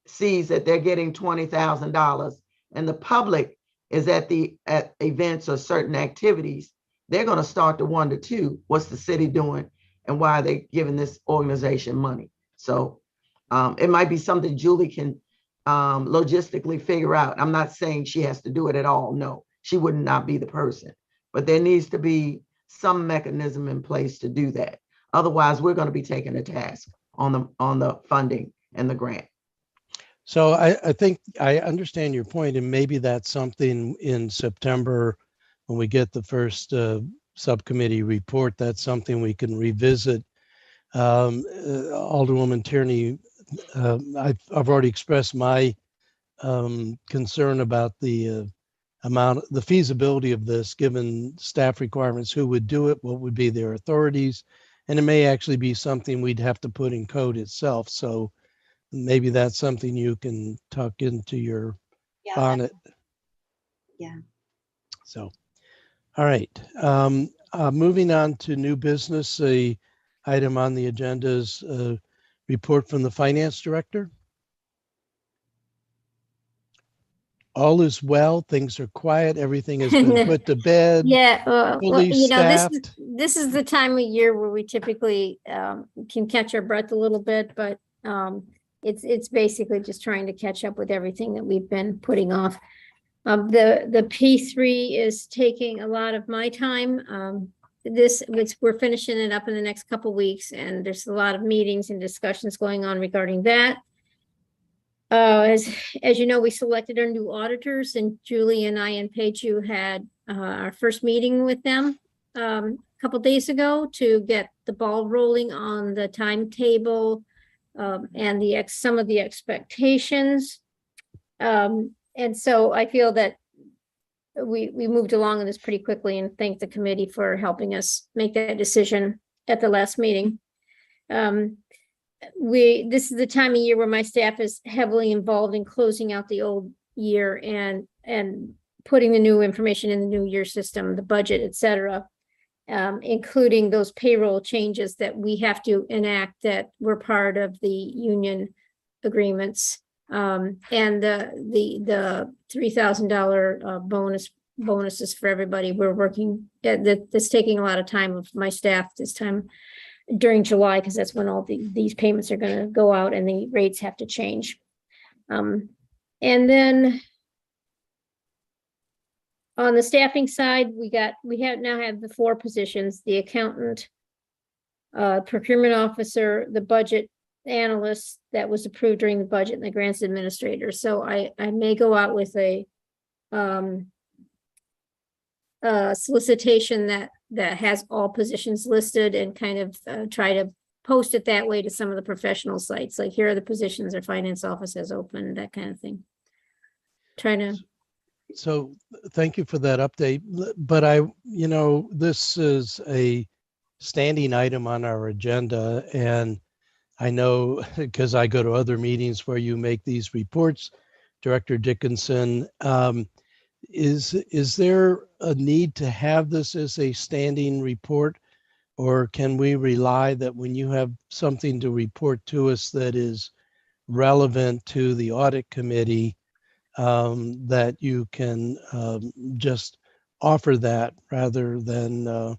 sees that they're getting $20,000 and the public is at events or certain activities, they're going to start to wonder too, what's the city doing and why are they giving this organization money? So it might be something Julie can logistically figure out. I'm not saying she has to do it at all. No, she would not be the person, but there needs to be some mechanism in place to do that. Otherwise, we're going to be taking a task on the funding and the grant. So I think I understand your point, and maybe that's something in September when we get the first subcommittee report. That's something we can revisit. Alderwoman Tierney, I've already expressed my concern about the feasibility of this, given staff requirements, who would do it, what would be their authorities, and it may actually be something we'd have to put in code itself. So maybe that's something you can tuck into your bonnet. Yeah. So, all right. Moving on to new business, the item on the agenda is a report from the finance director. All is well. Things are quiet. Everything has been put to bed. Yeah, fully staffed. this is the time of year where we typically can catch our breath a little bit, but it's basically just trying to catch up with everything that we've been putting off. The P3 is taking a lot of my time. We're finishing it up in the next couple weeks, and there's a lot of meetings and discussions going on regarding that. As you know, we selected our new auditors, and Julie and I and Peju had our first meeting with them a couple days ago to get the ball rolling on the timetable and some of the expectations. And so I feel that we moved along on this pretty quickly, and thank the committee for helping us make that decision at the last meeting. This is the time of year where my staff is heavily involved in closing out the old year and putting the new information in the new year system, the budget, et cetera, including those payroll changes that we have to enact that were part of the union agreements. And the $3,000 bonuses for everybody. We're working that's taking a lot of time of my staff this time during July, because that's when all these payments are going to go out and the rates have to change. And then on the staffing side, we now have the 4 positions: the accountant, procurement officer, the budget analyst that was approved during the budget, and the grants administrator. So I may go out with a solicitation that has all positions listed and kind of try to post it that way to some of the professional sites, like here are the positions our finance office has open, that kind of thing. Trying to. So thank you for that update. But this is a standing item on our agenda, and I know because I go to other meetings where you make these reports, Director Dickinson, is there a need to have this as a standing report, or can we rely that when you have something to report to us that is relevant to the audit committee, that you can just offer that rather than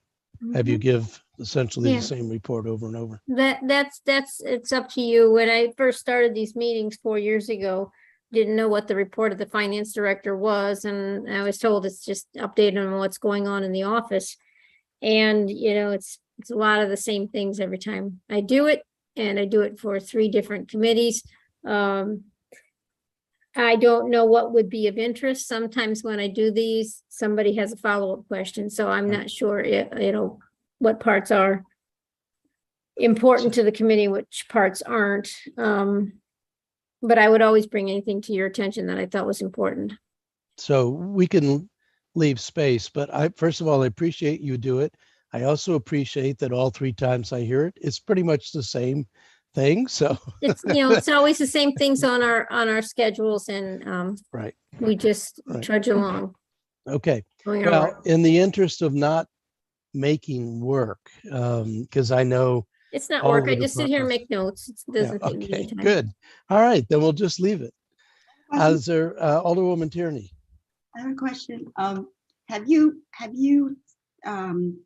have you give essentially Yeah. the same report over and over? That's it's up to you. When I first started these meetings 4 years ago, didn't know what the report of the finance director was, and I was told it's just updating on what's going on in the office. And it's a lot of the same things every time I do it, and I do it for 3 different committees. I don't know what would be of interest. Sometimes when I do these, somebody has a follow-up question, so I'm not sure what parts are important to the committee, which parts aren't. But I would always bring anything to your attention that I thought was important. So we can leave space, but first of all, I appreciate you do it. I also appreciate that all 3 times I hear it, it's pretty much the same thing. So it's always the same things on our schedules, and right, we just Right. trudge along. Okay. Going our way. Well, in the interest of not making work, because I know It's not all work. the I just sit here and departments- make notes. It Yeah, doesn't take me any okay, time. good. All right, then we'll just leave it. Is there Alderwoman Tierney? I have a question. Have you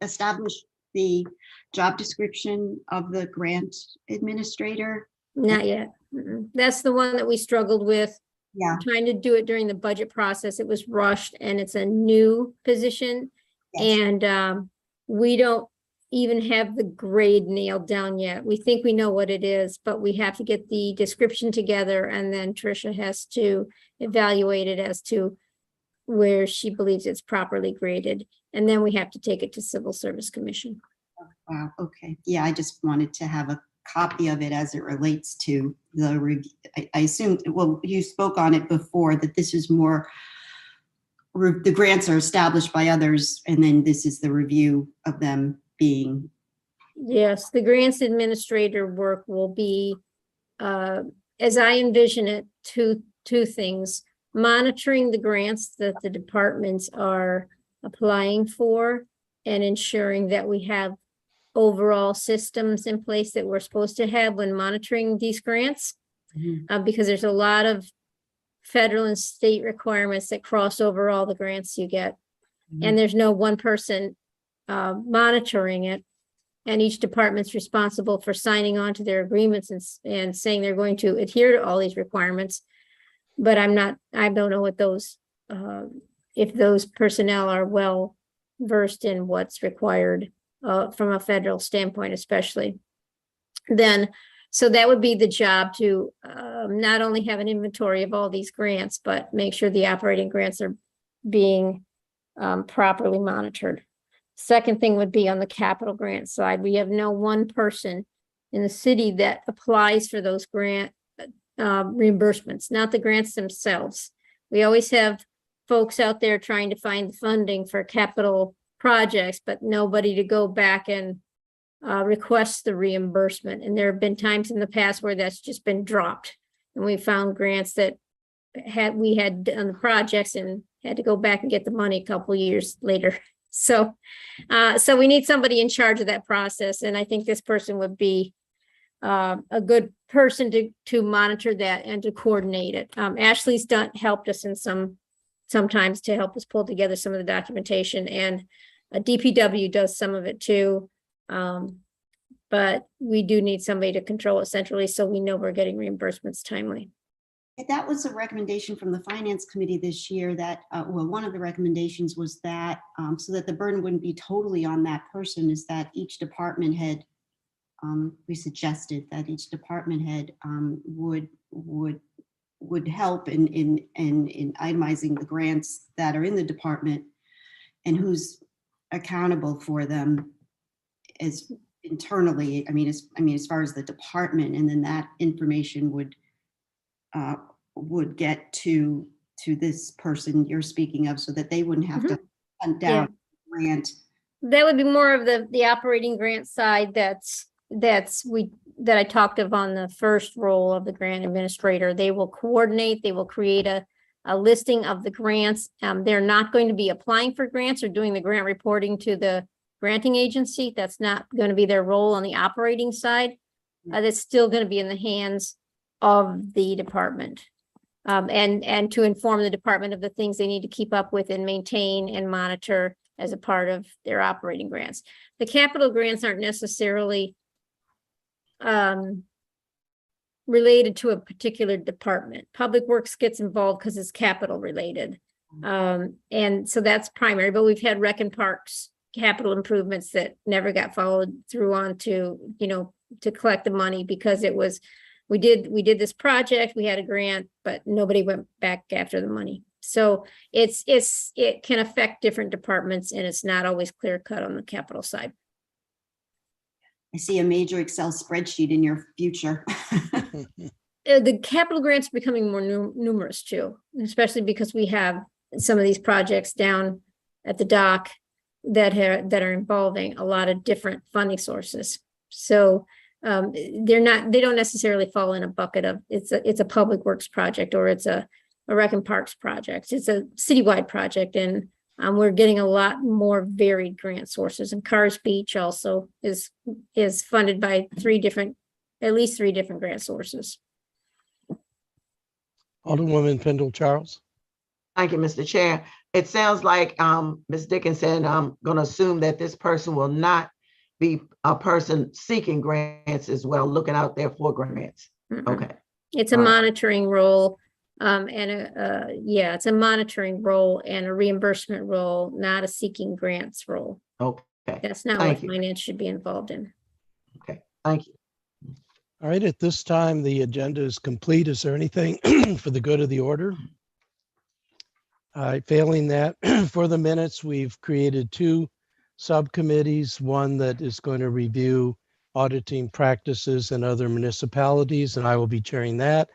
established the job description of the grant administrator? Not yet. That's the one that we struggled with. Yeah. Trying to do it during the budget process. It was rushed, and it's a new position. Yes. And we don't even have the grade nailed down yet. We think we know what it is, but we have to get the description together, and then Tricia has to evaluate it as to where she believes it's properly graded. And then we have to take it to Civil Service Commission. Wow. Okay. Yeah, I just wanted to have a copy of it as it relates to the review. I assume, well, you spoke on it before, that this is more, the grants are established by others, and then this is the review of them being. Yes, the grants administrator work will be, as I envision it, two things: monitoring the grants that the departments are applying for, and ensuring that we have overall systems in place that we're supposed to have when monitoring these grants, because there's a lot of federal and state requirements that cross over all the grants you get. And there's no one person monitoring it. And each department's responsible for signing on to their agreements and saying they're going to adhere to all these requirements. But I don't know what those, if those personnel are well versed in what's required from a federal standpoint, especially. Then, so that would be the job to not only have an inventory of all these grants, but make sure the operating grants are being properly monitored. Second thing would be on the capital grant side. We have no one person in the city that applies for those grant reimbursements, not the grants themselves. We always have folks out there trying to find funding for capital projects, but nobody to go back and request the reimbursement. And there have been times in the past where that's just been dropped. And we found grants that we had done the projects and had to go back and get the money a couple years later. So we need somebody in charge of that process. And I think this person would be a good person to monitor that and to coordinate it. Ashley's helped us in sometimes to help us pull together some of the documentation, and DPW does some of it too. But we do need somebody to control it centrally so we know we're getting reimbursements timely. That was a recommendation from the Finance Committee this year that, well, one of the recommendations was that, so that the burden wouldn't be totally on that person, is that each department head, we suggested that each department head would help in itemizing the grants that are in the department and who's accountable for them as internally. I mean, as far as the department, and then that information would get to this person you're speaking of, so that they wouldn't have to hunt down grant. That would be more of the operating grant side that I talked of on the first role of the grant administrator. They will coordinate, they will create a listing of the grants. They're not going to be applying for grants or doing the grant reporting to the granting agency. That's not going to be their role on the operating side. That's still going to be in the hands of the department. And to inform the department of the things they need to keep up with and maintain and monitor as a part of their operating grants. The capital grants aren't necessarily related to a particular department. Public Works gets involved because it's capital related. And so that's primary, but we've had rec and parks capital improvements that never got followed through on to collect the money, because it was, we did this project, we had a grant, but nobody went back after the money. So it can affect different departments, and it's not always clear cut on the capital side. I see a major Excel spreadsheet in your future. The capital grants are becoming more numerous too, especially because we have some of these projects down at the dock that are involving a lot of different funding sources. So they don't necessarily fall in a bucket of it's a public works project, or it's a rec and parks project. It's a citywide project, and we're getting a lot more varied grant sources. And Cars Beach also is funded by at least three different grant sources. Alderwoman Pendle Charles. Thank you, Mr. Chair. It sounds like Ms. Dickinson, I'm going to assume that this person will not be a person seeking grants as well, looking out there for grants. Okay. It's a monitoring role, it's a monitoring role and a reimbursement role, not a seeking grants role. Okay. That's not what finance should be involved in. Okay, thank you. All right, at this time, the agenda is complete. Is there anything for the good of the order? Failing that, for the minutes, we've created two subcommittees, one that is going to review auditing practices in other municipalities, and I will be chairing that,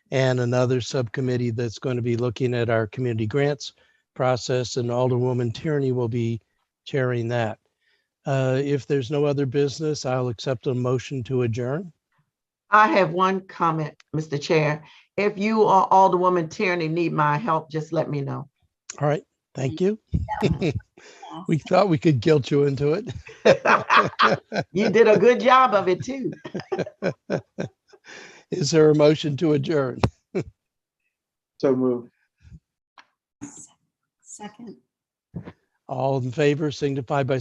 and another subcommittee that's going to be looking at our community grants process, and Alderwoman Tierney will be chairing that. If there's no other business, I'll accept a motion to adjourn. I have one comment, Mr. Chair. If you or Alderwoman Tierney need my help, just let me know. All right, thank you. We thought we could guilt you into it. You did a good job of it too. Is there a motion to adjourn? So moved. Second. All in favor signify by